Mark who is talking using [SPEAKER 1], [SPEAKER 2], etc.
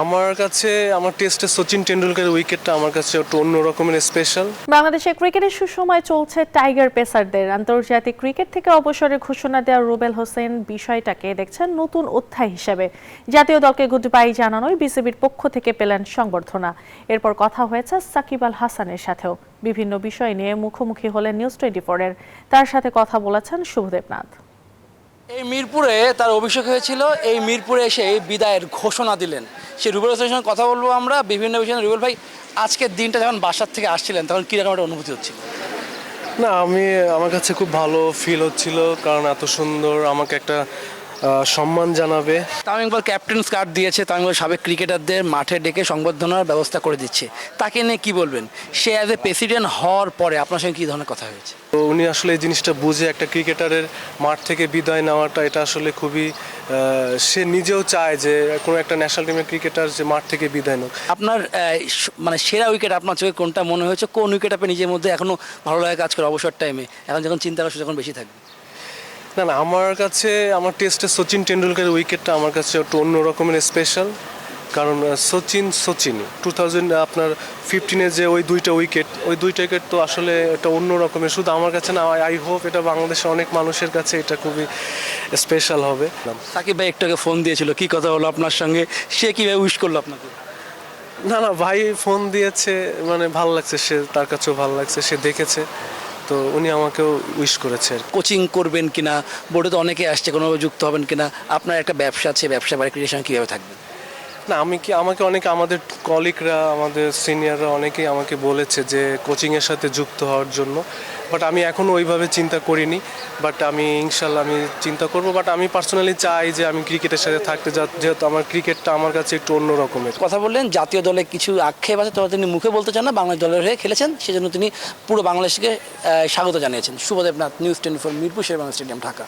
[SPEAKER 1] আমার কাছে আমার টেস্টে সচিন টেন্ডুলকারের উইকেটটা আমার কাছে একটু অন্য রকমের স্পেশাল।
[SPEAKER 2] বাংলাদেশের ক্রিকেটের সুসময় চলছে টাইগার পেসারদের। আন্তর্জাতিক ক্রিকেট থেকে অবসরের ঘোষণা দেওয়া রুবেল হোসেন বিষয়টাকে দেখছেন নতুন অধ্যায় হিসেবে। জাতীয় দলকে গুড বাই জানানোয় বিসিবির পক্ষ থেকে পেলেন সংবর্ধনা। এরপর কথা হয়েছে সাকিব আল হাসানের সাথেও। বিভিন্ন বিষয় নিয়ে মুখোমুখি হলেন নিউজ 24-এর। তার সাথে কথা বলেছেন শুভদেব নাথ।
[SPEAKER 3] এই মিরপুরে তার অভিষেক হয়েছিল, এই মিরপুরে এসে বিদায়ের ঘোষণা দিলেন। সে রুবেল হোসেনের সঙ্গে কথা বলবো আমরা বিভিন্ন বিষয়ে। রুবেল ভাই, আজকের দিনটা যখন বাসার থেকে আসছিলেন তখন কীরকম একটা অনুভূতি হচ্ছিল?
[SPEAKER 1] না, আমার কাছে খুব ভালো ফিল হচ্ছিল, কারণ এত সুন্দর আমাকে একটা সম্মান জানাবে।
[SPEAKER 3] তামিম ইকবাল ক্যাপ্টেন্স কার্ড দিয়েছে, তামিম ইকবাল সাবেক ক্রিকেটারদের মাঠে ডেকে সংবর্ধনার ব্যবস্থা করে দিচ্ছে, তাকে নিয়ে কি বলবেন? সে অ্যাজ এ প্রেসিডেন্ট হওয়ার পরে আপনার সঙ্গে কী ধরনের কথা হয়েছে?
[SPEAKER 1] তো উনি আসলে এই জিনিসটা বুঝে একটা ক্রিকেটারের মাঠ থেকে বিদায় নেওয়াটা, এটা আসলে খুবই সে নিজেও চায় যে কোনো একটা ন্যাশনাল টিমের ক্রিকেটার যে মাঠ থেকে বিদায় নেয়।
[SPEAKER 3] আপনার মানে সেরা উইকেট আপনার চোখে কোনটা মনে হয়েছে? কোন উইকেট আপনি নিজের মধ্যে এখনও ভালো লাগে কাজ করে অবসর টাইমে, এখন যখন চিন্তা করছে যখন বেশি থাকবে?
[SPEAKER 1] না, আমার কাছে আমার টেস্টে সচিন টেন্ডুলকারের উইকেটটা আমার কাছে একটু অন্য রকমের স্পেশাল, কারণ সচিনই 2015 যে ওই দুইটা উইকেট তো আসলে এটা অন্য রকমের। শুধু আমার কাছে না, আই হোপ এটা বাংলাদেশের অনেক মানুষের কাছে এটা খুবই স্পেশাল হবে।
[SPEAKER 3] সাকিব ভাই একটু আগে ফোন দিয়েছিল, কি কথা হলো আপনার সঙ্গে? সে কীভাবে উইশ করলো আপনাকে?
[SPEAKER 1] না, ভাই ফোন দিয়েছে, মানে ভালো লাগছে, সে তার কাছেও ভালো লাগছে, সে দেখেছে, তো উনি আমাকেও উইশ করেছে।
[SPEAKER 3] কোচিং করবেন কিনা, বোর্ডে তো অনেকে আসছে, কোনোভাবে যুক্ত হবেন কিনা? আপনার একটা ব্যবসা আছে, ব্যবসা বাড়ি ক্রিকেটের সঙ্গে কীভাবে থাকবেন?
[SPEAKER 1] না, আমাকে অনেকে আমাদের কলিগরা, আমাদের সিনিয়ররা অনেকেই আমাকে বলেছে যে কোচিংয়ের সাথে যুক্ত হওয়ার জন্য, বাট আমি এখনও ওইভাবে চিন্তা করিনি। বাট আমি ইনশাল্লাহ আমি চিন্তা করব। বাট আমি পার্সোনালি চাই যে আমি ক্রিকেটের সাথে থাকতে, যেহেতু আমার ক্রিকেটটা আমার কাছে একটু অন্য রকমের।
[SPEAKER 3] কথা বললেন জাতীয় দলে কিছু আক্ষেপ আছে, তবে তিনি মুখে বলতে চান না, বাংলাদেশ দলের হয়ে খেলেছেন, সেজন্য তিনি পুরো বাংলাদেশকে স্বাগত জানিয়েছেন। Subhadeb Nath, news 24, Mirpur Sherebangla stadium, Dhaka.